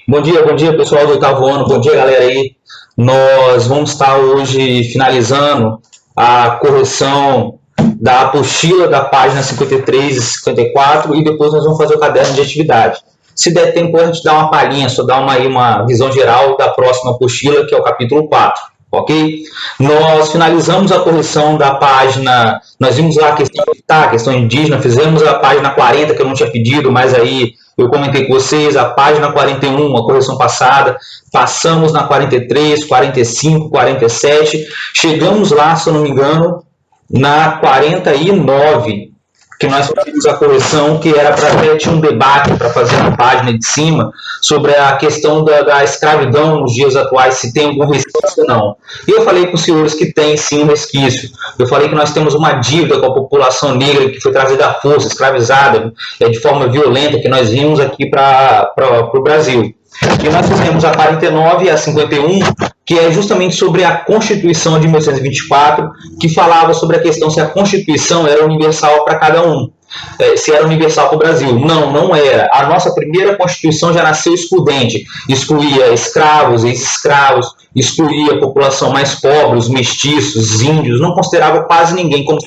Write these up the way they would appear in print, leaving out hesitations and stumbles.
Bom dia pessoal do oitavo ano, bom dia galera aí. Nós vamos estar hoje finalizando a correção da apostila da página 53 e 54 e depois nós vamos fazer o caderno de atividade. Se der tempo, a gente dá uma palhinha, só dá uma visão geral da próxima apostila, que é o capítulo 4, ok? Nós finalizamos a correção da página, nós vimos lá a questão indígena, fizemos a página 40, que eu não tinha pedido, mas aí eu comentei com vocês, a página 41, a correção passada, passamos na 43, 45, 47, chegamos lá, se eu não me engano, na 49, que nós fizemos a correção, que era para ter um debate para fazer na página de cima sobre a questão da escravidão nos dias atuais, se tem algum resquício ou não. E eu falei com os senhores que tem sim um resquício. Eu falei que nós temos uma dívida com a população negra que foi trazida à força, escravizada, de forma violenta, que nós vimos aqui para o Brasil. E nós fizemos a 49 e a 51, que é justamente sobre a Constituição de 1824, que falava sobre a questão se a Constituição era universal para cada um, se era universal para o Brasil. Não, não era. A nossa primeira Constituição já nasceu excludente, excluía escravos, ex-escravos, excluía a população mais pobre, os mestiços, os índios, não considerava quase ninguém como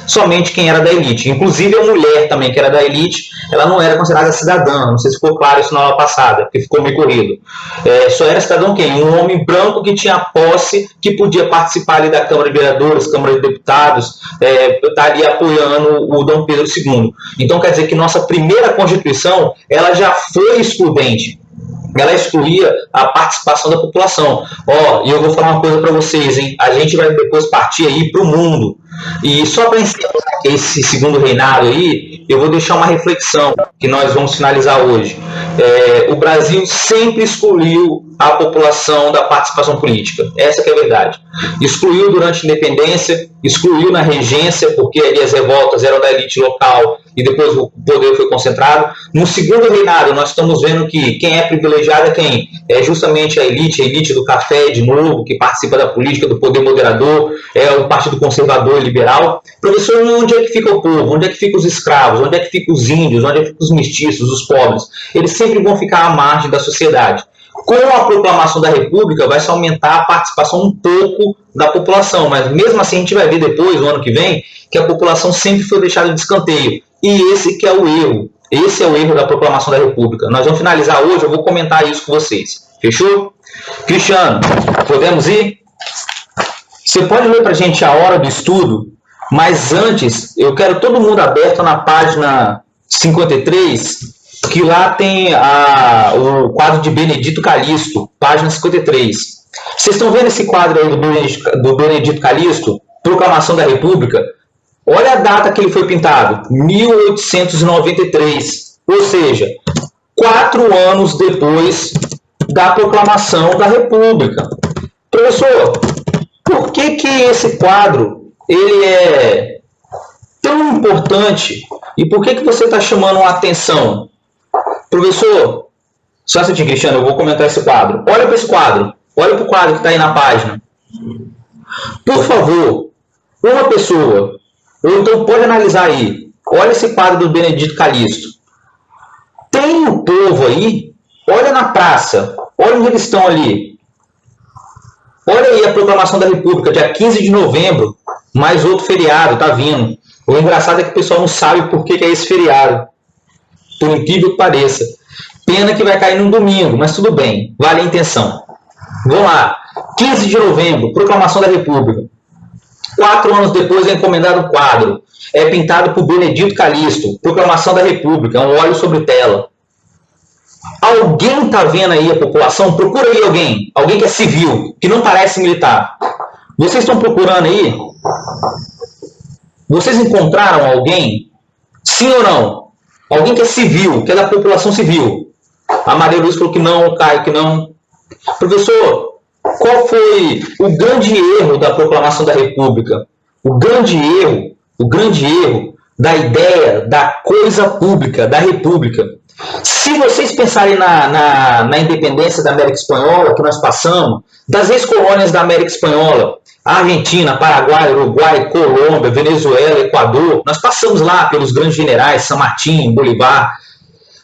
somente quem era da elite. Inclusive a mulher também, que era da elite, ela não era considerada cidadã. Não sei se ficou claro isso na aula passada, porque ficou meio corrido. Só era cidadão quem? Um homem branco que tinha posse, que podia participar ali da Câmara de Vereadores, Câmara de Deputados, estaria apoiando o Dom Pedro II. Então quer dizer que nossa primeira Constituição, ela já foi excludente. Ela excluía a participação da população. E eu vou falar uma coisa para vocês, hein? A gente vai depois partir aí para o mundo. E só para encerrar esse segundo reinado aí, eu vou deixar uma reflexão que nós vamos finalizar hoje. O Brasil sempre excluiu a população da participação política. Essa que é a verdade. Excluiu durante a independência, excluiu na regência, porque ali as revoltas eram da elite local e depois o poder foi concentrado. No segundo reinado, nós estamos vendo que quem é privilegiado é quem? É justamente a elite do café, de novo, que participa da política, do poder moderador, é o Partido Conservador e Liberal. Professor, onde é que fica o povo? Onde é que ficam os escravos? Onde é que ficam os índios? Onde é que ficam os mestiços, os pobres? Eles sempre vão ficar à margem da sociedade. Com a proclamação da República, vai se aumentar a participação um pouco da população, mas mesmo assim a gente vai ver depois, no ano que vem, que a população sempre foi deixada de escanteio. E esse que é o erro. Esse é o erro da proclamação da República. Nós vamos finalizar hoje, eu vou comentar isso com vocês. Fechou? Cristiano, podemos ir? Você pode ler para a gente a hora do estudo, mas antes, eu quero todo mundo aberto na página 53, que lá tem o quadro de Benedito Calixto, página 53. Vocês estão vendo esse quadro aí do Benedito Calixto, Proclamação da República? Olha a data que ele foi pintado, 1893, ou seja, 4 anos depois da proclamação da República. Professor, por que esse quadro ele é tão importante e por que você está chamando a atenção? Professor, só assim, Cristiano, eu vou comentar esse quadro. Olha para esse quadro, olha para o quadro que está aí na página. Por favor, uma pessoa, ou então pode analisar aí, olha esse quadro do Benedito Calixto. Tem um povo aí, olha na praça, olha onde eles estão ali. Olha aí a proclamação da República, dia 15 de novembro, mais outro feriado, tá vindo. O engraçado é que o pessoal não sabe por que é esse feriado. Por incrível que pareça. Pena que vai cair num domingo, mas tudo bem, vale a intenção. Vamos lá, 15 de novembro, proclamação da República. 4 anos depois é encomendado o quadro. É pintado por Benedito Calixto, Proclamação da República, um óleo sobre tela. Alguém está vendo aí a população? Procura aí alguém. Alguém que é civil, que não parece militar. Vocês estão procurando aí? Vocês encontraram alguém? Sim ou não? Alguém que é civil, que é da população civil. A Maria Luiz falou que não, o Caio que não. Professor, qual foi o grande erro da proclamação da República? O grande erro da ideia da coisa pública, da República. Se vocês pensarem na independência da América Espanhola, que nós passamos, das ex-colônias da América Espanhola, Argentina, Paraguai, Uruguai, Colômbia, Venezuela, Equador, nós passamos lá pelos grandes generais, San Martín, Bolívar.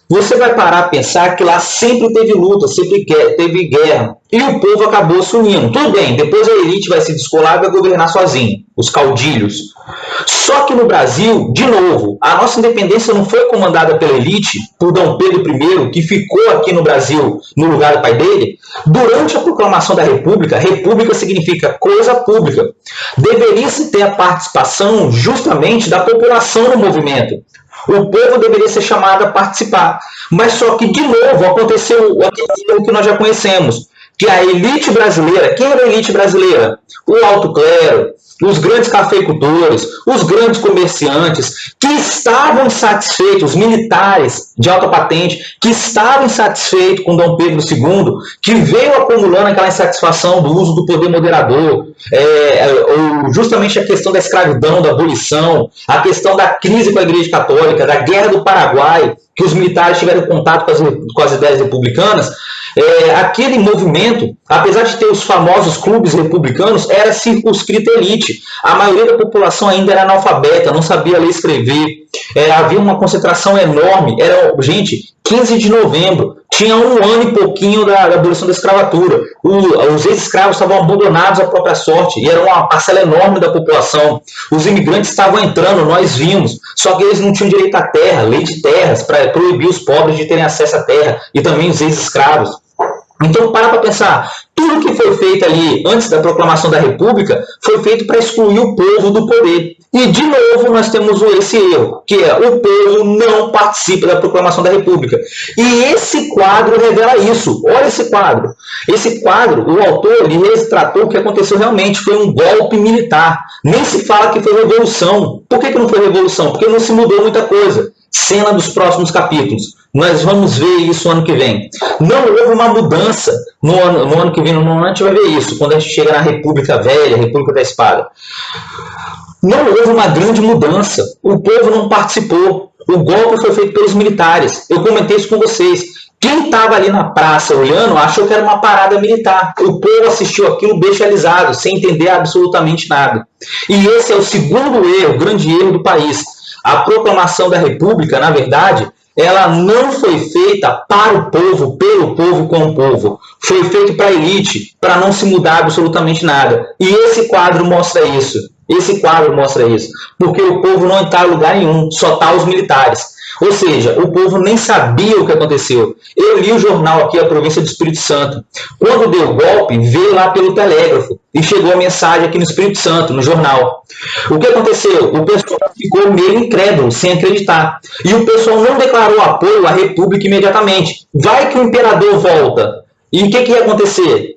você vai parar a pensar que lá sempre teve luta, sempre teve guerra. E o povo acabou se unindo. Tudo bem, depois a elite vai se descolar e vai governar sozinho, os caudilhos. Só que no Brasil, de novo, a nossa independência não foi comandada pela elite, por Dom Pedro I, que ficou aqui no Brasil no lugar do pai dele. Durante a proclamação da República significa coisa pública. Deveria-se ter a participação justamente da população no movimento. O povo deveria ser chamado a participar. Mas só que, de novo, aconteceu o que nós já conhecemos. Que a elite brasileira, quem era a elite brasileira? O alto clero, os grandes cafeicultores, os grandes comerciantes, que estavam insatisfeitos, os militares de alta patente, que estavam insatisfeitos com Dom Pedro II, que veio acumulando aquela insatisfação do uso do poder moderador, justamente a questão da escravidão, da abolição, a questão da crise com a Igreja Católica, da Guerra do Paraguai, que os militares tiveram contato com as ideias republicanas. Aquele movimento, apesar de ter os famosos clubes republicanos, era circunscrito à elite. A maioria da população ainda era analfabeta, não sabia ler e escrever. Havia uma concentração enorme. Gente, 15 de novembro, tinha um ano e pouquinho da abolição da escravatura. Os ex-escravos estavam abandonados à própria sorte, e era uma parcela enorme da população. Os imigrantes estavam entrando, nós vimos, só que eles não tinham direito à terra, lei de terras, para proibir os pobres de terem acesso à terra, e também os ex-escravos. Então, para pensar, tudo que foi feito ali antes da proclamação da República foi feito para excluir o povo do poder. E, de novo, nós temos esse erro, que é o povo não participa da proclamação da República. E esse quadro revela isso. Olha esse quadro. Esse quadro, o autor retratou o que aconteceu realmente. Foi um golpe militar. Nem se fala que foi revolução. Por que não foi revolução? Porque não se mudou muita coisa. Cena dos próximos capítulos. Nós vamos ver isso ano que vem. Não houve uma mudança no ano que vem. No ano a gente vai ver isso, quando a gente chega na República Velha, República da Espada. Não houve uma grande mudança. O povo não participou. O golpe foi feito pelos militares. Eu comentei isso com vocês. Quem estava ali na praça olhando achou que era uma parada militar. O povo assistiu aquilo bestializado, sem entender absolutamente nada. E esse é o segundo erro, o grande erro do país. A proclamação da República, na verdade, ela não foi feita para o povo, pelo povo, com o povo. Foi feito para a elite, para não se mudar absolutamente nada. E esse quadro mostra isso. Porque o povo não está em lugar nenhum, só está os militares. Ou seja, o povo nem sabia o que aconteceu. Eu li o jornal aqui, a província do Espírito Santo. Quando deu o golpe, veio lá pelo telégrafo e chegou a mensagem aqui no Espírito Santo, no jornal. O que aconteceu? O pessoal ficou meio incrédulo, sem acreditar. E o pessoal não declarou apoio à República imediatamente. Vai que o imperador volta. E o que ia acontecer?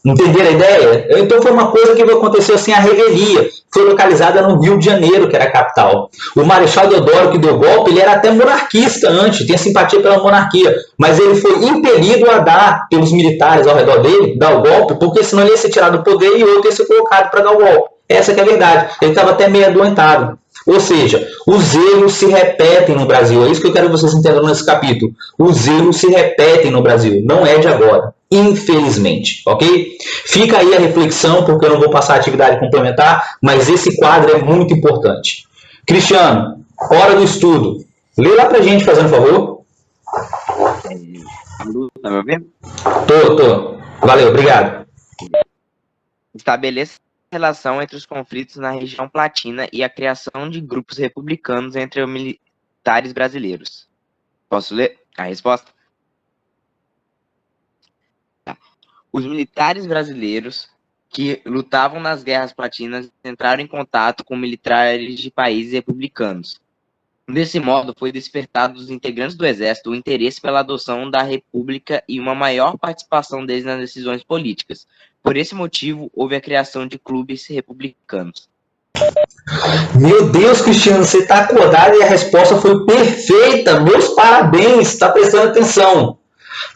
Entenderam a ideia? Então foi uma coisa que aconteceu assim, a revelia. Foi localizada no Rio de Janeiro, que era a capital. O Marechal Deodoro, que deu o golpe, ele era até monarquista antes, tinha simpatia pela monarquia, mas ele foi impelido a dar, pelos militares ao redor dele, dar o golpe, porque senão ele ia ser tirado do poder e outro ia ser colocado para dar o golpe. Essa que é a verdade. Ele estava até meio adoentado. Ou seja, os erros se repetem no Brasil. É isso que eu quero que vocês entendam nesse capítulo. Os erros se repetem no Brasil. Não é de agora. Infelizmente. Ok? Fica aí a reflexão, porque eu não vou passar a atividade complementar, mas esse quadro é muito importante. Cristiano, hora do estudo. Lê lá pra gente, fazendo favor. Tá me ouvindo? Tô. Valeu, obrigado. Estabeleça a relação entre os conflitos na região platina e a criação de grupos republicanos entre os militares brasileiros. Posso ler a resposta? Tá. Os militares brasileiros que lutavam nas guerras platinas entraram em contato com militares de países republicanos. Desse modo, foi despertado dos integrantes do Exército o interesse pela adoção da República e uma maior participação deles nas decisões políticas. Por esse motivo, houve a criação de clubes republicanos. Meu Deus, Cristiano, você está acordado e a resposta foi perfeita. Meus parabéns, está prestando atenção.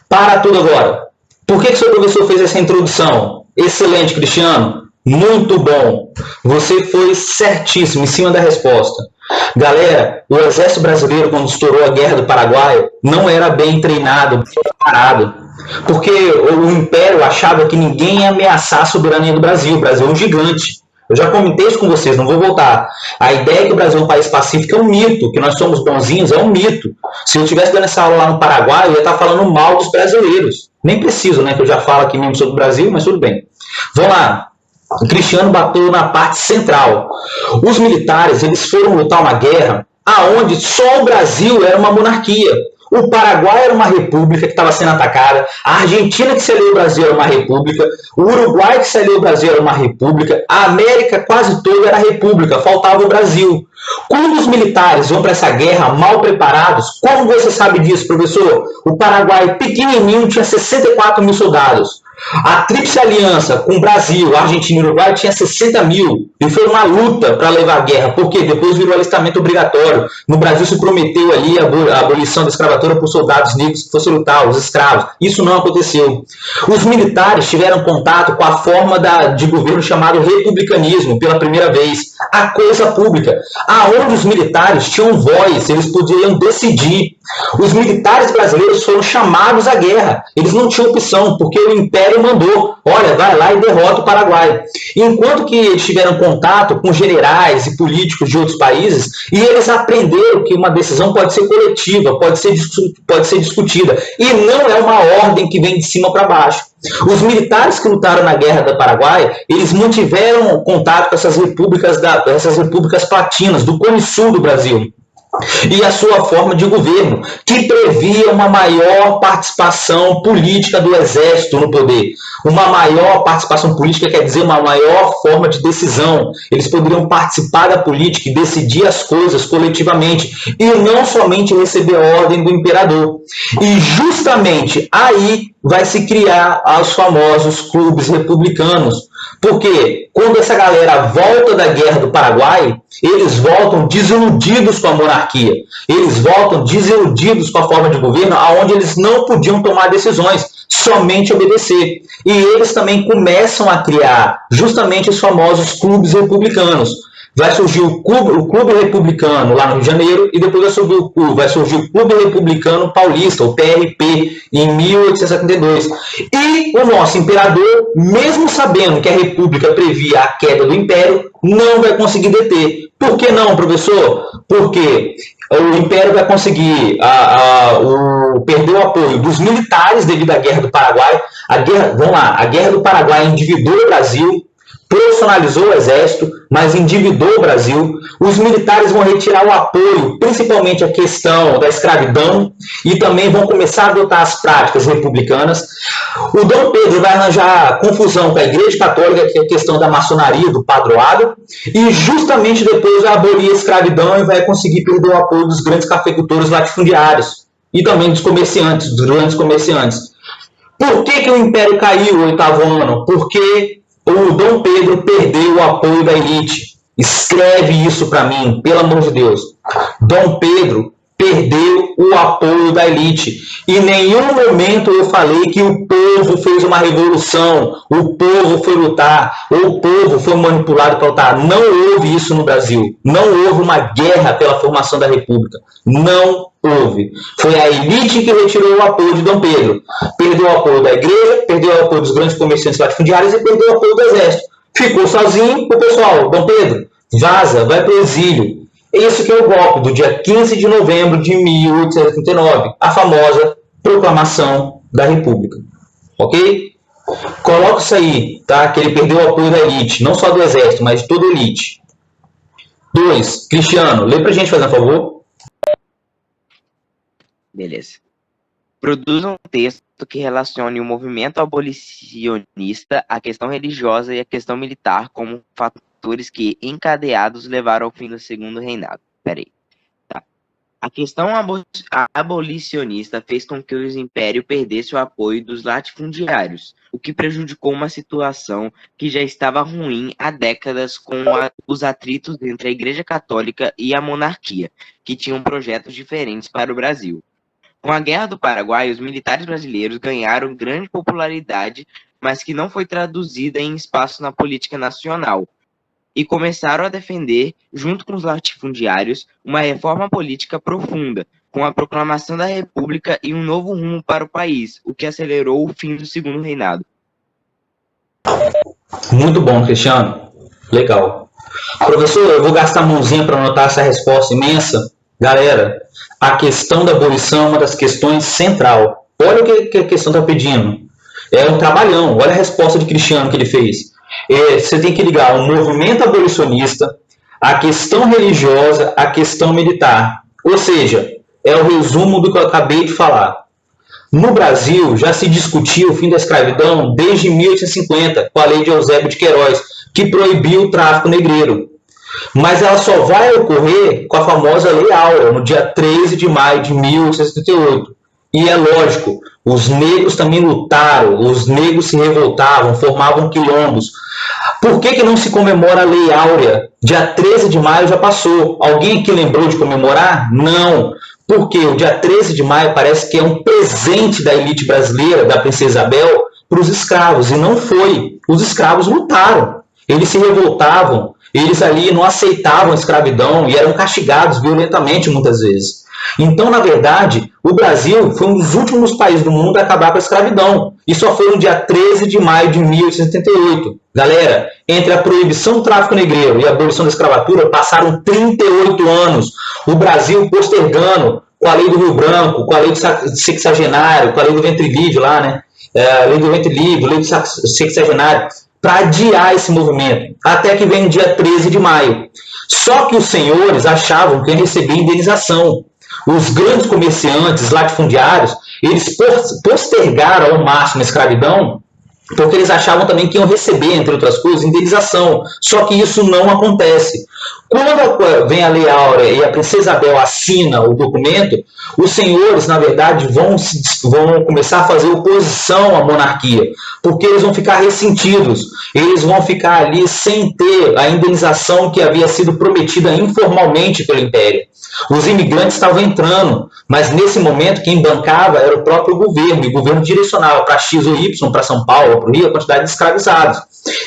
Para tudo agora. Por que o seu professor fez essa introdução? Excelente, Cristiano. Muito bom. Você foi certíssimo em cima da resposta. Galera, o exército brasileiro, quando estourou a Guerra do Paraguai, não era bem treinado, bem preparado. Porque o Império achava que ninguém ia ameaçar a soberania do Brasil. O Brasil é um gigante. Eu já comentei isso com vocês, não vou voltar. A ideia que o Brasil é um país pacífico é um mito, que nós somos bonzinhos é um mito. Se eu estivesse dando essa aula lá no Paraguai, eu ia estar falando mal dos brasileiros. Nem preciso, né, que eu já falo aqui mesmo sobre o Brasil, mas tudo bem. Vamos lá. O Cristiano bateu na parte central. Os militares, eles foram lutar uma guerra aonde só o Brasil era uma monarquia. O Paraguai era uma república que estava sendo atacada, a Argentina que se aliou ao Brasil era uma república, o Uruguai que se aliou ao Brasil era uma república, a América quase toda era república, faltava o Brasil. Quando os militares vão para essa guerra mal preparados, como você sabe disso, professor? O Paraguai pequenininho tinha 64 mil soldados. A Tríplice Aliança com o Brasil, Argentina e Uruguai tinha 60 mil. E foi uma luta para levar a guerra, porque depois virou alistamento obrigatório. No Brasil se prometeu ali a abolição da escravatura por soldados negros que fossem lutar, os escravos. Isso não aconteceu. Os militares tiveram contato com a forma de governo chamado republicanismo pela primeira vez. A coisa pública, aonde os militares tinham voz, eles podiam decidir. Os militares brasileiros foram chamados à guerra. Eles não tinham opção, porque o Império mandou. Olha, vai lá e derrota o Paraguai. Enquanto que eles tiveram contato com generais e políticos de outros países, e eles aprenderam que uma decisão pode ser coletiva, pode ser discutida, e não é uma ordem que vem de cima para baixo. Os militares que lutaram na Guerra do Paraguai, eles mantiveram contato com essas repúblicas platinas, do Cone Sul do Brasil. E a sua forma de governo, que previa uma maior participação política do exército no poder. Uma maior participação política quer dizer uma maior forma de decisão. Eles poderiam participar da política e decidir as coisas coletivamente, e não somente receber a ordem do imperador. E justamente aí vai se criar os famosos clubes republicanos. Porque quando essa galera volta da Guerra do Paraguai, eles voltam desiludidos com a monarquia. Eles voltam desiludidos com a forma de governo, onde eles não podiam tomar decisões, somente obedecer. E eles também começam a criar justamente os famosos clubes republicanos. Vai surgir o Clube Republicano lá no Rio de Janeiro, e depois vai surgir o Clube Republicano Paulista, o PRP, em 1872. E o nosso imperador, mesmo sabendo que a República previa a queda do Império, não vai conseguir deter. Por que não, professor? Porque o Império vai conseguir perder o apoio dos militares devido à Guerra do Paraguai. A Guerra do Paraguai endividou o Brasil, profissionalizou o exército, mas endividou o Brasil. Os militares vão retirar o apoio, principalmente a questão da escravidão, e também vão começar a adotar as práticas republicanas. O Dom Pedro vai arranjar confusão com a Igreja Católica, que é a questão da maçonaria, do padroado, e justamente depois vai abolir a escravidão e vai conseguir perder o apoio dos grandes cafeicultores latifundiários, e também dos comerciantes, dos grandes comerciantes. Por que o Império caiu no 8º ano? Porque o Dom Pedro perdeu o apoio da elite. Escreve isso para mim, pelo amor de Deus. Dom Pedro perdeu o apoio da elite. Em nenhum momento eu falei que o povo fez uma revolução, o povo foi lutar, ou o povo foi manipulado para lutar. Não houve isso no Brasil. Não houve uma guerra pela formação da República. Não houve. Foi a elite que retirou o apoio de Dom Pedro. Perdeu o apoio da igreja, perdeu o apoio dos grandes comerciantes latifundiários e perdeu o apoio do exército. Ficou sozinho o pessoal. Dom Pedro, vaza, vai para o exílio. Esse que é o golpe do dia 15 de novembro de 1839, a famosa Proclamação da República. Ok? Coloca isso aí, tá? Que ele perdeu o apoio da elite, não só do exército, mas de toda a elite. 2. Cristiano, lê pra gente, fazendo um favor. Beleza. Produza um texto que relacione o movimento abolicionista, a questão religiosa e a questão militar como fatores que, encadeados, levaram ao fim do segundo reinado. Peraí. Tá. A questão abolicionista fez com que o império perdesse o apoio dos latifundiários, o que prejudicou uma situação que já estava ruim há décadas com os atritos entre a Igreja Católica e a monarquia, que tinham projetos diferentes para o Brasil. Com a Guerra do Paraguai, os militares brasileiros ganharam grande popularidade, mas que não foi traduzida em espaço na política nacional, e começaram a defender, junto com os latifundiários, uma reforma política profunda, com a proclamação da República e um novo rumo para o país, o que acelerou o fim do segundo reinado. Muito bom, Cristiano. Legal. Professor, eu vou gastar a mãozinha para anotar essa resposta imensa. Galera, a questão da abolição é uma das questões central. Olha o que a questão está pedindo. É um trabalhão. Olha a resposta de Cristiano que ele fez. Você tem que ligar o movimento abolicionista, a questão religiosa, a questão militar. Ou seja, é o resumo do que eu acabei de falar. No Brasil, já se discutiu o fim da escravidão desde 1850, com a lei de Eusébio de Queiroz, que proibiu o tráfico negreiro. Mas ela só vai ocorrer com a famosa Lei Áurea, no dia 13 de maio de 1878. E é lógico, os negros também lutaram, os negros se revoltavam, formavam quilombos. Por que não se comemora a Lei Áurea? Dia 13 de maio já passou. Alguém aqui lembrou de comemorar? Não. Porque o dia 13 de maio parece que é um presente da elite brasileira, da Princesa Isabel, para os escravos. E não foi. Os escravos lutaram. Eles se revoltavam. Eles ali não aceitavam a escravidão e eram castigados violentamente muitas vezes. Então, na verdade, o Brasil foi um dos últimos países do mundo a acabar com a escravidão. E só foi no dia 13 de maio de 1878. Galera, entre a proibição do tráfico negreiro e a abolição da escravatura, passaram 38 anos. O Brasil postergando com a lei do Rio Branco, com a lei do sexagenário, com a lei do ventre livre lá, né? A lei do ventre livre, a lei do sexagenário, para adiar esse movimento, até que vem o dia 13 de maio. Só que os senhores achavam que iam receber indenização. Os grandes comerciantes latifundiários, eles postergaram ao máximo a escravidão, porque eles achavam também que iam receber, entre outras coisas, indenização. Só que isso não acontece. Quando vem a Lei Áurea e a Princesa Isabel assina o documento, os senhores, na verdade, vão começar a fazer oposição à monarquia, porque eles vão ficar ressentidos, eles vão ficar ali sem ter a indenização que havia sido prometida informalmente pelo Império. Os imigrantes estavam entrando, mas nesse momento quem bancava era o próprio governo, e o governo direcionava para X ou Y, para São Paulo, para o Rio, a quantidade de escravizados.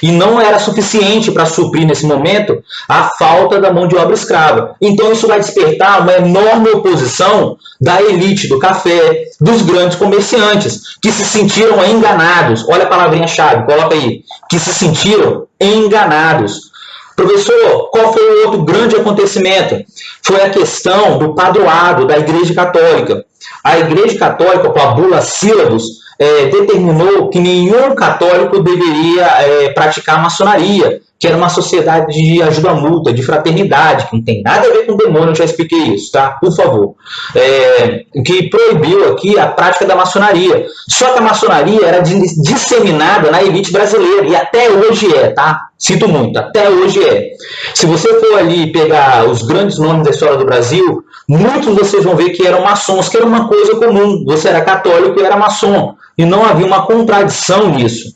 E não era suficiente para suprir, nesse momento, a falta da mão de obra escrava. Então isso vai despertar uma enorme oposição da elite do café, dos grandes comerciantes, que se sentiram enganados. Olha a palavrinha-chave, coloca aí. Que se sentiram enganados. Professor, qual foi o outro grande acontecimento? Foi a questão do padroado da Igreja Católica. A Igreja Católica, com a bula Sílabus, determinou que nenhum católico deveria praticar a maçonaria, que era uma sociedade de ajuda mútua, de fraternidade, que não tem nada a ver com o demônio, eu já expliquei isso, tá? Por favor. Que proibiu aqui a prática da maçonaria. Só que a maçonaria era disseminada na elite brasileira, e até hoje tá? Sinto muito, até hoje Se você for ali pegar os grandes nomes da história do Brasil, muitos vocês vão ver que eram maçons, que era uma coisa comum. Você era católico e era maçom. E não havia uma contradição nisso.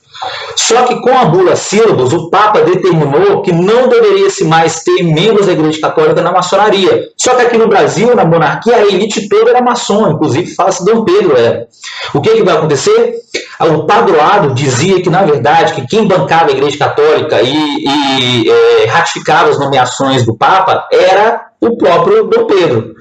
Só que com a bula Sílabus, o Papa determinou que não deveria se mais ter membros da Igreja Católica na maçonaria. Só que aqui no Brasil, na monarquia, a elite toda era maçom, inclusive fala-se Dom Pedro era. O que vai acontecer? O padroado dizia que, na verdade, que quem bancava a Igreja Católica e ratificava as nomeações do Papa era o próprio Dom Pedro.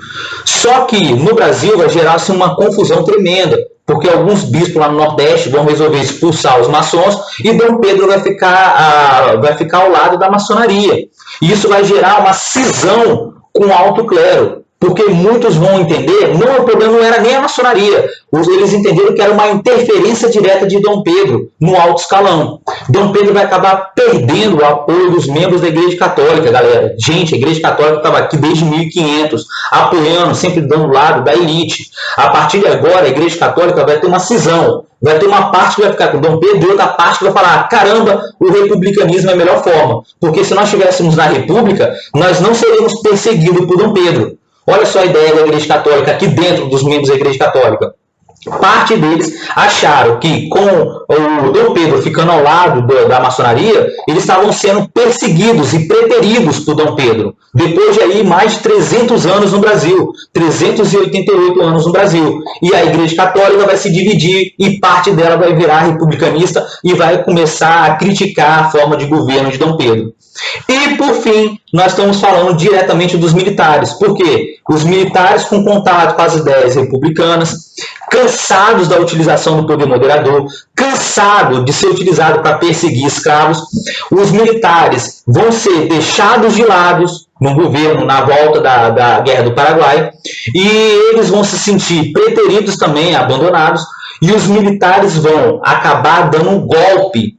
Só que no Brasil vai gerar-se uma confusão tremenda, porque alguns bispos lá no Nordeste vão resolver expulsar os maçons e Dom Pedro vai ficar ao lado da maçonaria. E isso vai gerar uma cisão com o alto clero, porque muitos vão entender, o problema não era nem a maçonaria, eles entenderam que era uma interferência direta de Dom Pedro no alto escalão. Dom Pedro vai acabar perdendo o apoio dos membros da Igreja Católica, galera. Gente, a Igreja Católica estava aqui desde 1500, apoiando, sempre dando lado da elite. A partir de agora, a Igreja Católica vai ter uma cisão. Vai ter uma parte que vai ficar com Dom Pedro e outra parte que vai falar, caramba, o republicanismo é a melhor forma. Porque se nós estivéssemos na República, nós não seríamos perseguidos por Dom Pedro. Olha só a ideia da Igreja Católica aqui dentro dos membros da Igreja Católica. Parte deles acharam que com o Dom Pedro ficando ao lado da maçonaria, eles estavam sendo perseguidos e preteridos por Dom Pedro. Depois de aí mais de 300 anos no Brasil, 388 anos no Brasil. E a Igreja Católica vai se dividir e parte dela vai virar republicanista e vai começar a criticar a forma de governo de Dom Pedro. E, por fim, nós estamos falando diretamente dos militares. Por quê? Os militares com contato com as ideias republicanas, cansados da utilização do poder moderador, cansados de ser utilizado para perseguir escravos, os militares vão ser deixados de lado no governo na volta da Guerra do Paraguai, e eles vão se sentir preteridos também, abandonados, e os militares vão acabar dando um golpe,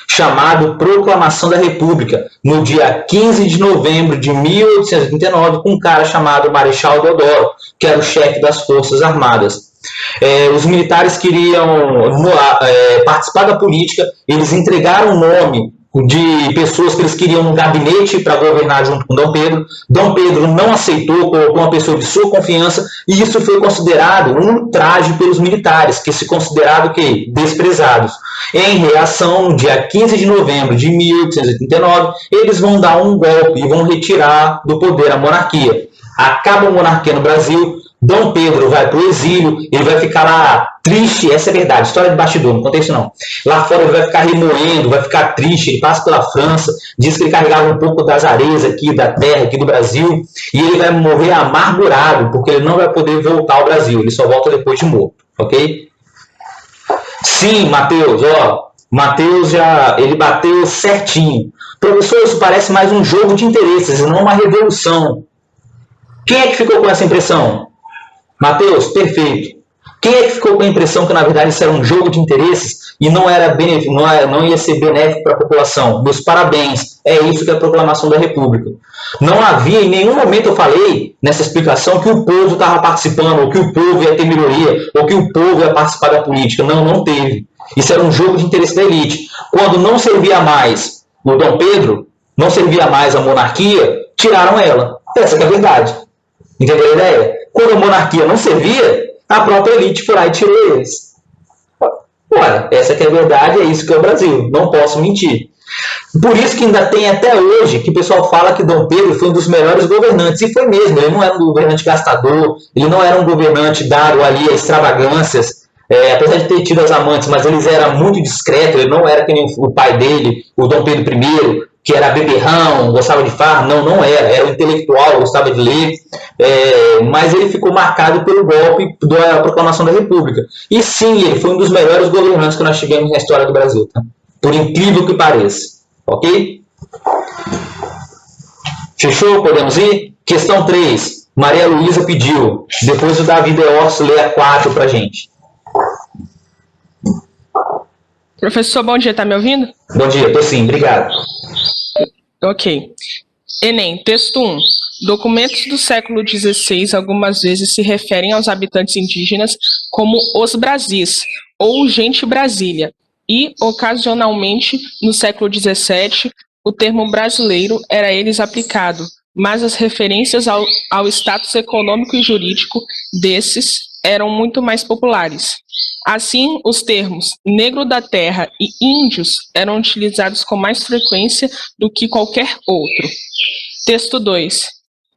chamado Proclamação da República, no dia 15 de novembro de 1839, com um cara chamado Marechal Deodoro, que era o chefe das Forças Armadas. Os militares queriam participar da política, eles entregaram o nome de pessoas que eles queriam no gabinete para governar junto com Dom Pedro. Dom Pedro não aceitou, colocou uma pessoa de sua confiança, e isso foi considerado um ultraje pelos militares, que se consideraram desprezados. Em reação, no dia 15 de novembro de 1839, eles vão dar um golpe e vão retirar do poder a monarquia. Acaba a monarquia no Brasil, Dom Pedro vai para o exílio, ele vai ficar lá triste, essa é a verdade, história de bastidor, não contei isso não. Lá fora ele vai ficar remoendo, vai ficar triste, ele passa pela França, diz que ele carregava um pouco das areias aqui da terra, aqui do Brasil, e ele vai morrer amargurado, porque ele não vai poder voltar ao Brasil, ele só volta depois de morto, ok? Sim, Mateus, Mateus ele bateu certinho. Professor, isso parece mais um jogo de interesses, e não uma revolução. Quem é que ficou com essa impressão? Mateus, perfeito. Quem é que ficou com a impressão que, na verdade, isso era um jogo de interesses e não ia ser benéfico para a população? Meus parabéns. É isso que é a proclamação da República. Não havia, em nenhum momento eu falei nessa explicação que o povo estava participando, ou que o povo ia ter melhoria, ou que o povo ia participar da política. Não, não teve. Isso era um jogo de interesse da elite. Quando não servia mais o Dom Pedro, não servia mais a monarquia, tiraram ela. Essa que é a verdade. Entendeu a ideia? Quando a monarquia não servia, a própria elite foi lá e tirou eles. Olha, essa que é a verdade, é isso que é o Brasil. Não posso mentir. Por isso que ainda tem até hoje que o pessoal fala que Dom Pedro foi um dos melhores governantes. E foi mesmo, ele não era um governante gastador, ele não era um governante dado ali a extravagâncias, apesar de ter tido as amantes, mas ele era muito discreto, ele não era que nem o pai dele, o Dom Pedro I, que era beberrão, gostava de farra. Não era um intelectual, gostava de ler, mas ele ficou marcado pelo golpe da proclamação da República. E sim, ele foi um dos melhores governantes que nós tivemos na história do Brasil, tá? Por incrível que pareça, ok? Fechou? Podemos ir? Questão 3, Maria Luísa pediu, depois o Davi Deorso lê a 4 pra gente. Professor, bom dia, tá me ouvindo? Bom dia, tô sim, obrigado. Ok. Enem, texto 1. Documentos do século XVI algumas vezes se referem aos habitantes indígenas como os Brasis, ou gente Brasília, e, ocasionalmente, no século XVII, o termo brasileiro era a eles aplicado, mas as referências ao status econômico e jurídico desses eram muito mais populares. Assim, os termos negro da terra e índios eram utilizados com mais frequência do que qualquer outro. Texto 2.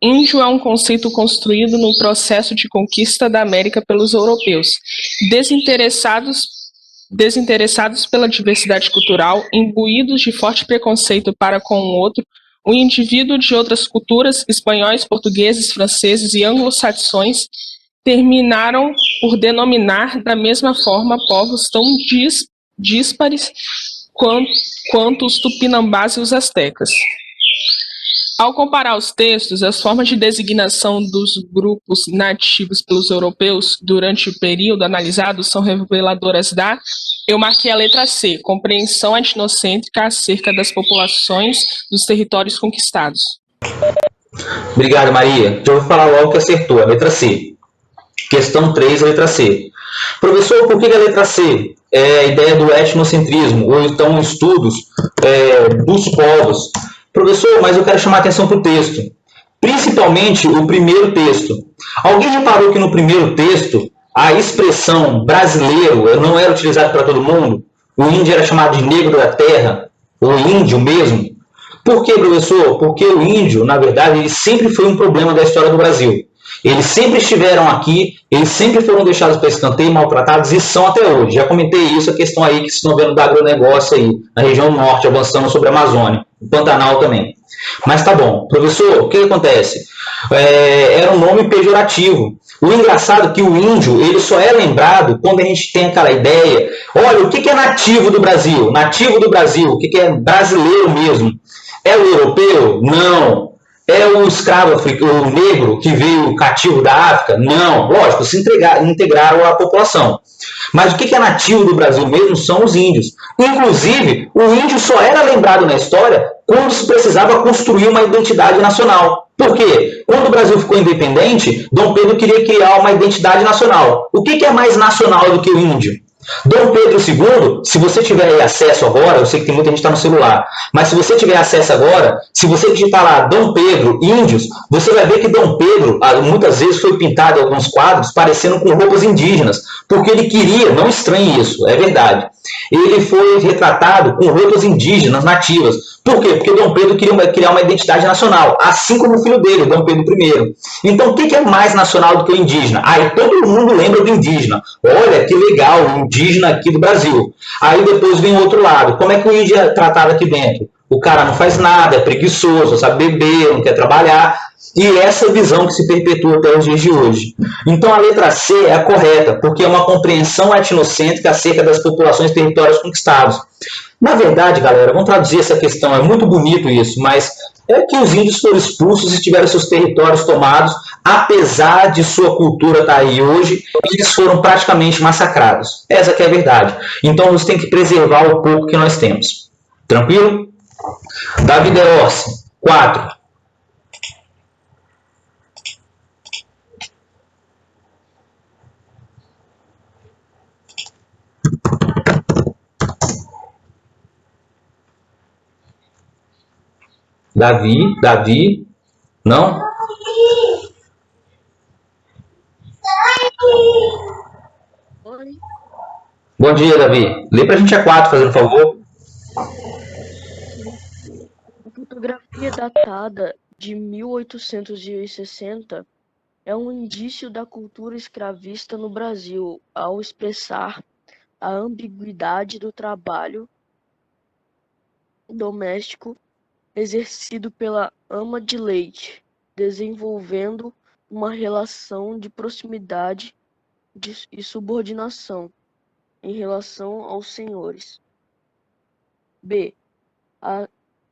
Índio é um conceito construído no processo de conquista da América pelos europeus, desinteressados pela diversidade cultural, imbuídos de forte preconceito para com o outro, o indivíduo de outras culturas, espanhóis, portugueses, franceses e anglo-saxões, terminaram por denominar da mesma forma povos tão díspares quanto os tupinambás e os astecas. Ao comparar os textos, as formas de designação dos grupos nativos pelos europeus durante o período analisado são reveladoras eu marquei a letra C, compreensão etnocêntrica acerca das populações dos territórios conquistados. Obrigado, Maria. Já vou falar logo que acertou, a letra C. Questão 3, letra C. Professor, por que a letra C? É a ideia do etnocentrismo, ou então estudos dos povos. Professor, mas eu quero chamar a atenção para o texto. Principalmente o primeiro texto. Alguém reparou que no primeiro texto a expressão brasileiro não era utilizada para todo mundo? O índio era chamado de negro da terra, ou índio mesmo. Por quê, professor? Porque o índio, na verdade, ele sempre foi um problema da história do Brasil. Eles sempre estiveram aqui, eles sempre foram deixados para escanteio, maltratados e são até hoje. Já comentei isso, a questão aí que vocês estão vendo do agronegócio aí, na região norte, avançando sobre a Amazônia. o Pantanal também. Mas tá bom. Professor, o que acontece? Era um nome pejorativo. O engraçado é que o índio, ele só é lembrado quando a gente tem aquela ideia, olha, o que é nativo do Brasil? Nativo do Brasil, o que é brasileiro mesmo? É o europeu? Não. É o escravo o negro que veio cativo da África? Não. Lógico, se integraram à população. Mas o que é nativo do Brasil mesmo são os índios. Inclusive, o índio só era lembrado na história quando se precisava construir uma identidade nacional. Por quê? Quando o Brasil ficou independente, Dom Pedro queria criar uma identidade nacional. O que é mais nacional do que o índio? Dom Pedro II, se você tiver acesso agora, eu sei que tem muita gente que está no celular, mas se você tiver acesso agora, se você digitar lá Dom Pedro, índios, você vai ver que Dom Pedro, muitas vezes foi pintado em alguns quadros parecendo com roupas indígenas, porque ele queria, não estranhe isso, é verdade, ele foi retratado com roupas indígenas, nativas. Por quê? Porque Dom Pedro queria criar uma identidade nacional, assim como o filho dele, Dom Pedro I. Então, o que é mais nacional do que o indígena? Aí todo mundo lembra do indígena. Olha, que legal, o indígena aqui do Brasil. Aí depois vem o outro lado. Como é que o índio é tratado aqui dentro? O cara não faz nada, é preguiçoso, sabe beber, não quer trabalhar. E essa visão que se perpetua até os dias de hoje. Então a letra C é a correta, porque é uma compreensão etnocêntrica acerca das populações e territórios conquistados. Na verdade, galera, vamos traduzir essa questão, é muito bonito isso, mas é que os índios foram expulsos e tiveram seus territórios tomados, apesar de sua cultura estar aí hoje, eles foram praticamente massacrados. Essa que é a verdade. Então você tem que preservar o pouco que nós temos. Tranquilo? Davi De Orsi, 4. Davi, não? Oi. Bom dia, Davi. Lê pra gente a 4, fazendo favor. A fotografia datada de 1860 é um indício da cultura escravista no Brasil, ao expressar a ambiguidade do trabalho doméstico exercido pela ama de leite, desenvolvendo uma relação de proximidade e subordinação em relação aos senhores. B. A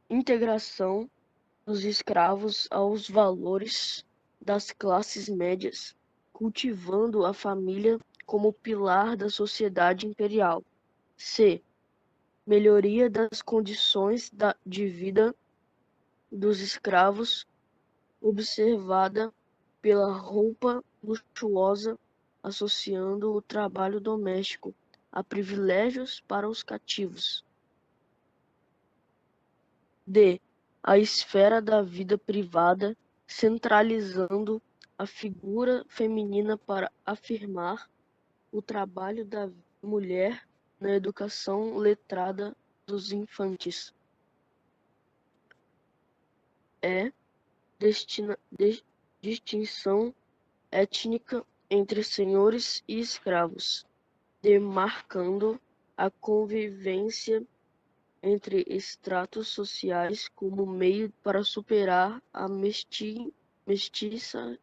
integração dos escravos aos valores das classes médias, cultivando a família como pilar da sociedade imperial. C. Melhoria das condições de vida dos escravos, observada pela roupa luxuosa, associando o trabalho doméstico a privilégios para os cativos. D. A esfera da vida privada, centralizando a figura feminina para afirmar o trabalho da mulher na educação letrada dos infantes. E. Distinção étnica entre senhores e escravos, demarcando a convivência entre estratos sociais como meio para superar a mestiçagem.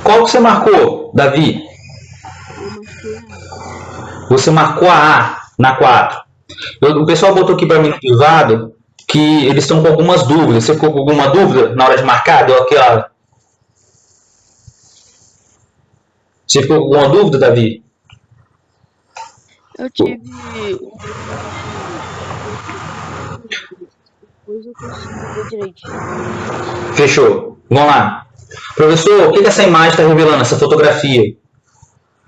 Qual que você marcou, Davi? Eu marquei a. Você marcou a A na 4. O pessoal botou aqui para mim no privado que eles estão com algumas dúvidas. Você ficou com alguma dúvida na hora de marcar? Deu aqui, ó. Você ficou com alguma dúvida, Davi? Eu tive depois eu consigo ver direitinho. Fechou. Vamos lá. Professor, o que essa imagem está revelando, essa fotografia?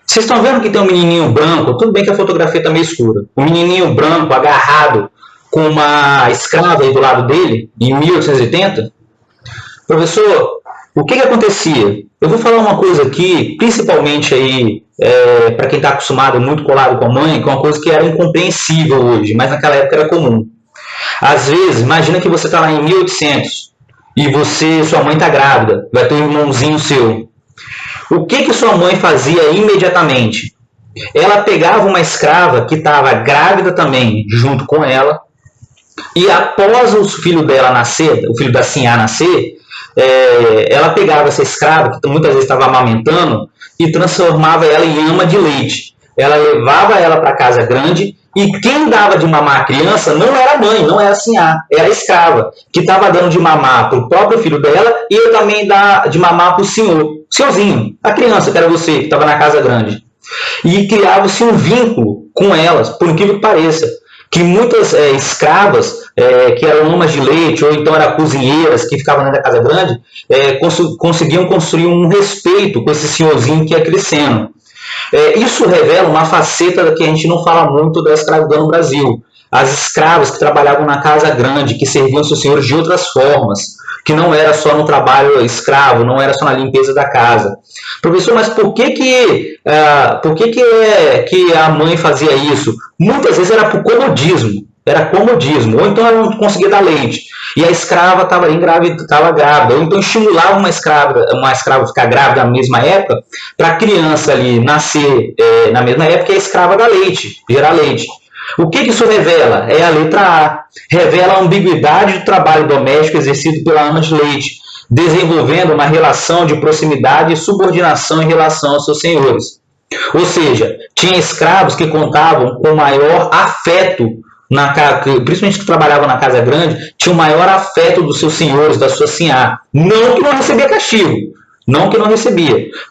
Vocês estão vendo que tem um menininho branco? Tudo bem que a fotografia está meio escura. Um menininho branco agarrado com uma escrava aí do lado dele, em 1880? Professor, o que acontecia? Eu vou falar uma coisa aqui, principalmente aí para quem está acostumado, muito colado com a mãe, que é uma coisa que era incompreensível hoje, mas naquela época era comum. Às vezes, imagina que você está lá em 1800 e sua mãe está grávida, vai ter um irmãozinho seu. O que sua mãe fazia imediatamente? Ela pegava uma escrava que estava grávida também, junto com ela, E após o filho dela nascer, o filho da Sinhá nascer, ela pegava essa escrava, que muitas vezes estava amamentando, e transformava ela em ama de leite. Ela levava ela para a casa grande, e quem dava de mamar a criança não era a mãe, não era a Sinhá, era a escrava, que estava dando de mamar para o próprio filho dela, e eu também dá de mamar para o senhorzinho, a criança que era você, que estava na casa grande. E criava-se um vínculo com elas, por incrível que pareça, que muitas escravas, que eram amas de leite, ou então eram cozinheiras, que ficavam dentro da casa grande, conseguiam construir um respeito com esse senhorzinho que ia crescendo. Isso revela uma faceta que a gente não fala muito da escravidão no Brasil. As escravas que trabalhavam na casa grande, que serviam seus senhores de outras formas, que não era só no trabalho escravo, não era só na limpeza da casa. Professor, mas por que a mãe fazia isso? Muitas vezes era por comodismo, ou então ela não conseguia dar leite, e a escrava estava grávida, ou então estimulava uma escrava a ficar grávida na mesma época, para a criança ali nascer na mesma época, e a escrava dar leite, gerar leite. O que isso revela? É a letra A. Revela a ambiguidade do trabalho doméstico exercido pela ama de leite, desenvolvendo uma relação de proximidade e subordinação em relação aos seus senhores. Ou seja, tinha escravos que contavam com maior afeto, principalmente que trabalhavam na casa grande, tinha o maior afeto dos seus senhores, da sua sinhá. Não que não recebia castigo,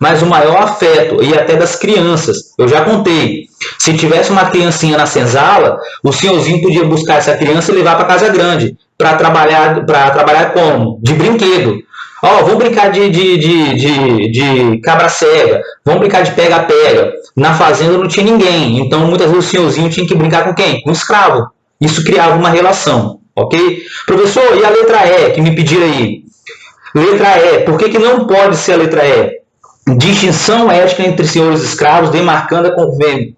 mas o maior afeto, e até das crianças. Eu já contei. Se tivesse uma criancinha na senzala, o senhorzinho podia buscar essa criança e levar para a casa grande, para trabalhar como? De brinquedo. Vamos brincar de cabra cega, vamos brincar de pega-pega. Na fazenda não tinha ninguém, então muitas vezes o senhorzinho tinha que brincar com quem? Com o escravo. Isso criava uma relação, ok? Professor, e a letra E, que me pediram aí? Letra E, por que não pode ser a letra E? Distinção ética entre senhores escravos, demarcando a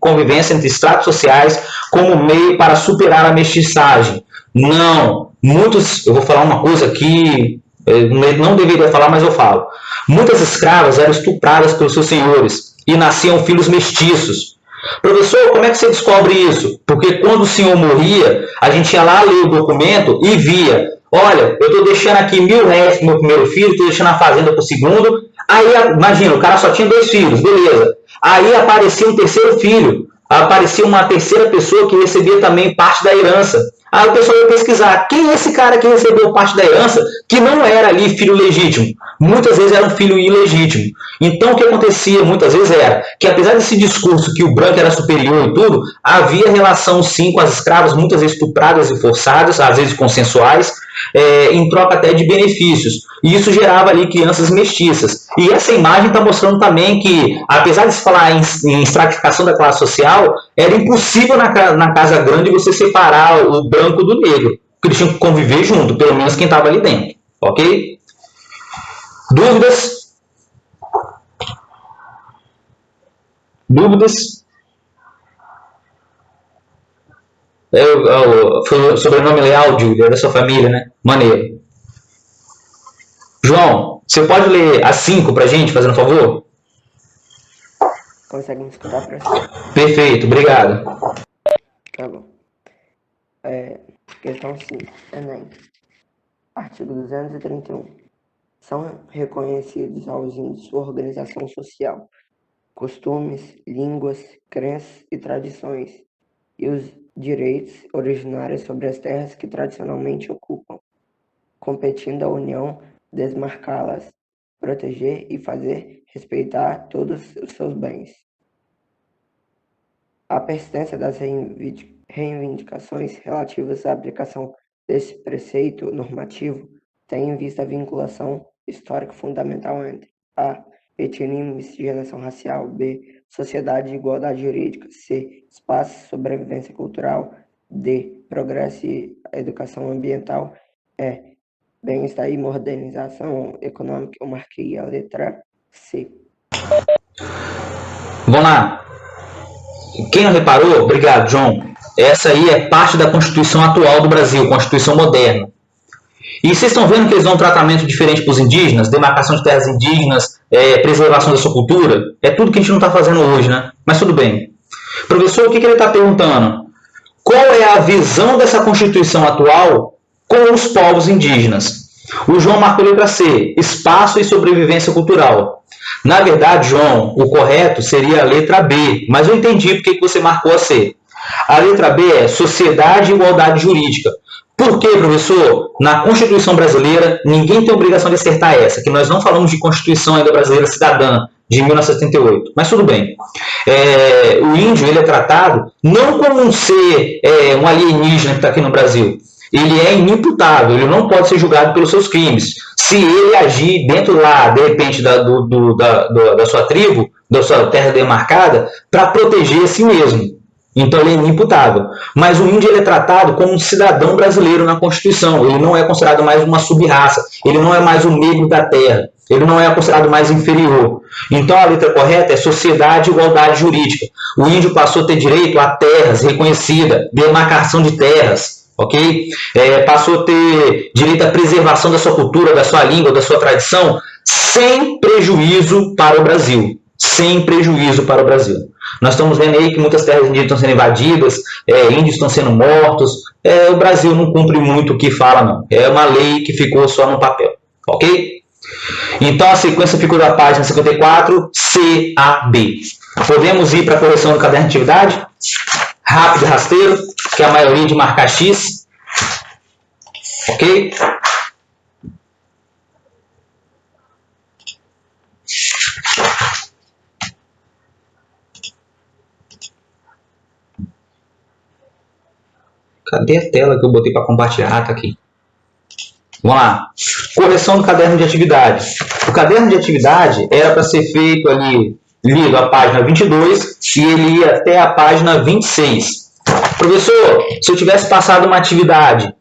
convivência entre estratos sociais como meio para superar a mestiçagem. Não, eu vou falar uma coisa que eu não deveria falar, mas eu falo. Muitas escravas eram estupradas pelos seus senhores e nasciam filhos mestiços. Professor, como é que você descobre isso? Porque quando o senhor morria, a gente ia lá ler o documento e via: olha, eu estou deixando aqui R$1.000 para o meu primeiro filho, estou deixando a fazenda para o segundo. Aí, imagina, o cara só tinha 2 filhos, beleza. Aí aparecia um terceiro filho, aparecia uma terceira pessoa que recebia também parte da herança. Aí o pessoal ia pesquisar, quem é esse cara que recebeu parte da herança, que não era ali filho legítimo? Muitas vezes era um filho ilegítimo. Então o que acontecia muitas vezes era que, apesar desse discurso que o branco era superior e tudo, havia relação sim com as escravas, muitas vezes estupradas e forçadas, às vezes consensuais, em troca até de benefícios. E isso gerava ali crianças mestiças. E essa imagem está mostrando também que, apesar de se falar em estratificação da classe social, era impossível na casa grande você separar o branco do negro, porque eles tinham que conviver junto, pelo menos quem estava ali dentro. Ok? Dúvidas? Foi o sobrenome Leal, Júlio, é da sua família, né? Maneiro. João, você pode ler as 5 pra gente, fazendo um favor? Consegue me escutar, professor? Perfeito, obrigado. Tá bom. Questão 5. Enem. Artigo 231. São reconhecidos aos índios sua organização social, costumes, línguas, crenças e tradições, e os direitos originários sobre as terras que tradicionalmente ocupam, competindo à União desmarcá-las, proteger e fazer respeitar todos os seus bens. A persistência das reivindicações relativas à aplicação desse preceito normativo tem em vista a vinculação histórica fundamental entre A. Etnia e miscigenação racial, B. Sociedade e igualdade jurídica, C. Espaço e sobrevivência cultural, D. Progresso e educação ambiental, E. Bem-estar e modernização econômica. Eu marquei a letra C. Vamos lá. Quem não reparou, obrigado, João. Essa aí é parte da Constituição atual do Brasil, Constituição moderna. E vocês estão vendo que eles dão um tratamento diferente para os indígenas, demarcação de terras indígenas, preservação da sua cultura? É tudo que a gente não está fazendo hoje, né? Mas tudo bem. Professor, o que ele está perguntando? qual é a visão dessa Constituição atual com os povos indígenas? O João marcou a letra C, espaço e sobrevivência cultural. Na verdade, João, o correto seria a letra B, mas eu entendi porque que você marcou a C. A letra B é sociedade e igualdade jurídica. Por quê, professor? Na Constituição brasileira, ninguém tem obrigação de acertar essa, que nós não falamos de Constituição ainda brasileira cidadã, de 1978, mas tudo bem. O índio ele é tratado não como um ser, um alienígena que está aqui no Brasil. Ele é inimputável, ele não pode ser julgado pelos seus crimes. Se ele agir dentro lá, de repente, da sua tribo, da sua terra demarcada, para proteger a si mesmo. Então ele é inimputável. Mas o índio ele é tratado como um cidadão brasileiro na Constituição. Ele não é considerado mais uma sub-raça. Ele não é mais um negro da terra. Ele não é considerado mais inferior. Então a letra correta é sociedade e igualdade jurídica. O índio passou a ter direito a terras reconhecidas, demarcação de terras. Ok? Passou a ter direito à preservação da sua cultura, da sua língua, da sua tradição, sem prejuízo para o Brasil. Sem prejuízo para o Brasil. Nós estamos vendo aí que muitas terras indígenas estão sendo invadidas, índios estão sendo mortos. O Brasil não cumpre muito o que fala, não. É uma lei que ficou só no papel. Ok? Então a sequência ficou da página 54, C, A, B. Podemos ir para a correção do caderno de atividade? Rápido e rasteiro, que é a maioria de marcar X. Ok? Cadê a tela que eu botei para compartilhar? Ah, tá aqui. Vamos lá. Correção do caderno de atividade. O caderno de atividade era para ser feito ali, lido a página 22 e ele ia até a página 26. Professor, se eu tivesse passado uma atividade,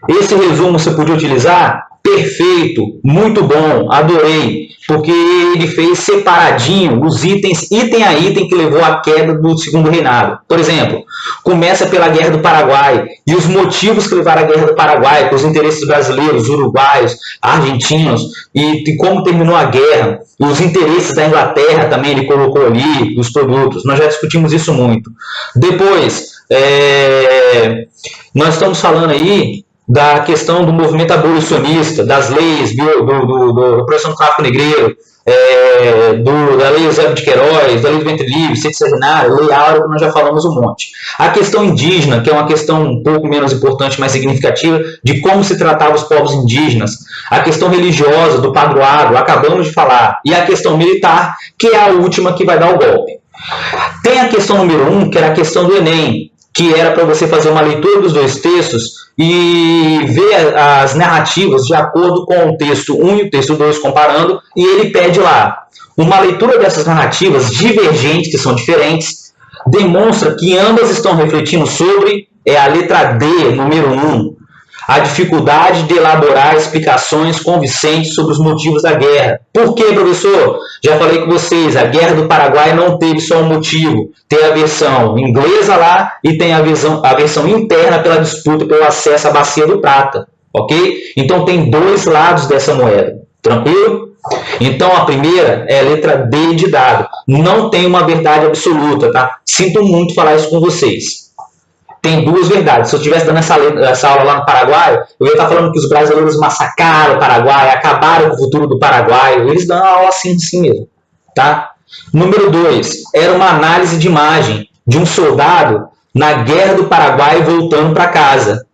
esse resumo você podia utilizar? Perfeito, muito bom, adorei, porque ele fez separadinho os itens, item a item, que levou à queda do Segundo Reinado. Por exemplo, começa pela Guerra do Paraguai e os motivos que levaram à Guerra do Paraguai, com os interesses brasileiros, uruguaios, argentinos, e como terminou a guerra, os interesses da Inglaterra também ele colocou ali, os produtos. Nós já discutimos isso muito. Depois, nós estamos falando aí da questão do movimento abolicionista, das leis, da opressão do tráfico negreiro, da lei Eusébio de Queiroz, da lei do ventre livre, sede extraordinária, lei áurea, que nós já falamos um monte. A questão indígena, que é uma questão um pouco menos importante, mas significativa, de como se tratava os povos indígenas. A questão religiosa, do padroado, acabamos de falar. E a questão militar, que é a última que vai dar o golpe. Tem a questão número 1, que era a questão do Enem, que era para você fazer uma leitura dos dois textos e ver as narrativas de acordo com o texto 1 e o texto 2 comparando, e ele pede lá uma leitura dessas narrativas divergentes, que são diferentes, demonstra que ambas estão refletindo sobre a letra D, número 1, a dificuldade de elaborar explicações convincentes sobre os motivos da guerra. Por quê, professor? Já falei com vocês, a Guerra do Paraguai não teve só um motivo. Tem a versão inglesa lá e tem a versão interna pela disputa pelo acesso à Bacia do Prata. Ok? Então tem dois lados dessa moeda. Tranquilo? Então a primeira é a letra D de dado. Não tem uma verdade absoluta, tá? Sinto muito falar isso com vocês. Tem duas verdades. Se eu estivesse dando essa aula lá no Paraguai, eu ia estar falando que os brasileiros massacraram o Paraguai, acabaram com o futuro do Paraguai. Eles dão uma aula assim mesmo. Tá? Número 2. Era uma análise de imagem de um soldado na Guerra do Paraguai voltando para casa.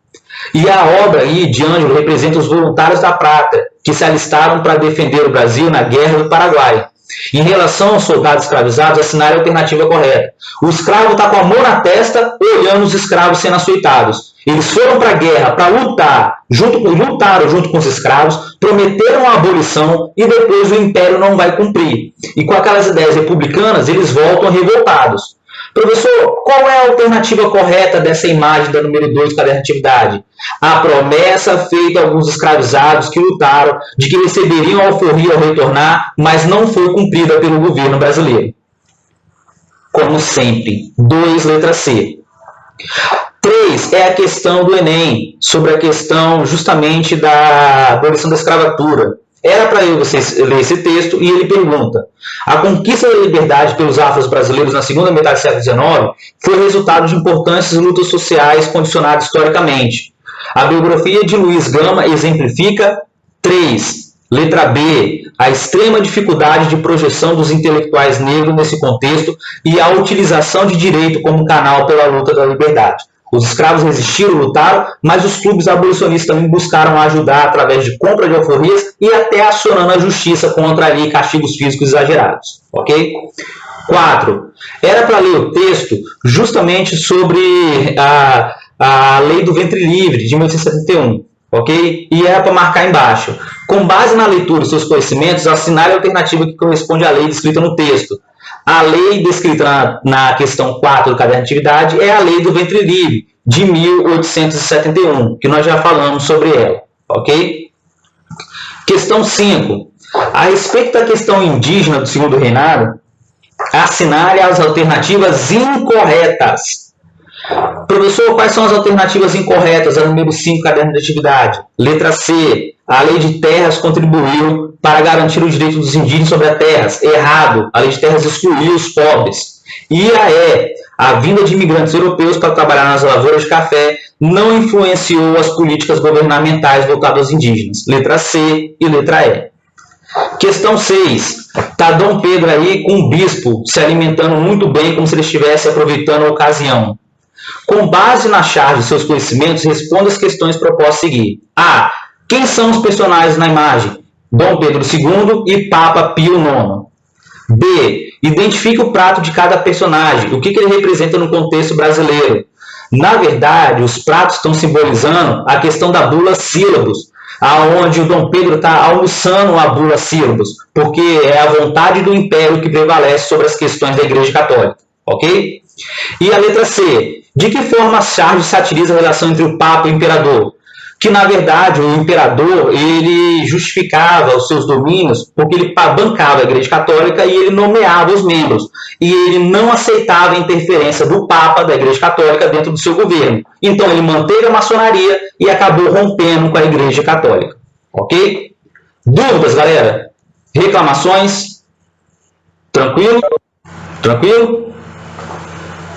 E a obra aí de Ângelo representa os voluntários da Prata, que se alistaram para defender o Brasil na Guerra do Paraguai. Em relação aos soldados escravizados, assinaram a alternativa correta. O escravo está com a mão na testa, olhando os escravos sendo açoitados. Eles foram para a guerra para lutar, lutaram junto com os escravos, prometeram a abolição e depois o império não vai cumprir. E com aquelas ideias republicanas, eles voltam revoltados. Professor, qual é a alternativa correta dessa imagem da número 2 do caderno de atividade? A promessa feita a alguns escravizados que lutaram de que receberiam a alforria ao retornar, mas não foi cumprida pelo governo brasileiro. Como sempre. 2, letra C. 3 é a questão do Enem, sobre a questão justamente da abolição da escravatura. Era para vocês ler esse texto, e ele pergunta: a conquista da liberdade pelos afro-brasileiros na segunda metade do século XIX foi resultado de importantes lutas sociais condicionadas historicamente. A biografia de Luiz Gama exemplifica 3. Letra B. A extrema dificuldade de projeção dos intelectuais negros nesse contexto e a utilização de direito como canal pela luta da liberdade. Os escravos resistiram, lutaram, mas os clubes abolicionistas também buscaram ajudar através de compra de alforrias e até acionando a justiça contra ali castigos físicos exagerados. Ok? 4. Era para ler o texto justamente sobre a lei do ventre livre, de 1871. Ok? E era para marcar embaixo: com base na leitura dos seus conhecimentos, assinale a alternativa que corresponde à lei descrita no texto. A lei descrita na questão 4 do caderno de atividade é a lei do ventre livre, de 1871, que nós já falamos sobre ela. Ok? Questão 5. A respeito da questão indígena do Segundo Reinado, assinale as alternativas incorretas. Professor, quais são as alternativas incorretas? A número 5, caderno de atividade. Letra C. A lei de terras contribuiu para garantir o direito dos indígenas sobre as terras. Errado. A lei de terras excluiu os pobres. E a E. A vinda de imigrantes europeus para trabalhar nas lavouras de café não influenciou as políticas governamentais voltadas aos indígenas. Letra C e letra E. Questão 6. Está Dom Pedro aí com o bispo se alimentando muito bem, como se ele estivesse aproveitando a ocasião. Com base na charge de seus conhecimentos, responda as questões propostas a seguir. A. Quem são os personagens na imagem? Dom Pedro II e Papa Pio IX. B. Identifique o prato de cada personagem. O que ele representa no contexto brasileiro? Na verdade, os pratos estão simbolizando a questão da bula sílabus, aonde o Dom Pedro está almoçando a bula sílabus, porque é a vontade do império que prevalece sobre as questões da Igreja Católica. Ok? E a letra C. De que forma a charge satiriza a relação entre o Papa e o Imperador? Que, na verdade, o Imperador ele justificava os seus domínios porque ele bancava a Igreja Católica e ele nomeava os membros. E ele não aceitava a interferência do Papa, da Igreja Católica, dentro do seu governo. Então, ele manteve a maçonaria e acabou rompendo com a Igreja Católica. Ok? Dúvidas, galera? Reclamações? Tranquilo? Tranquilo?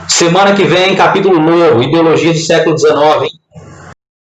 Semana que vem, capítulo novo, Ideologia do século XIX.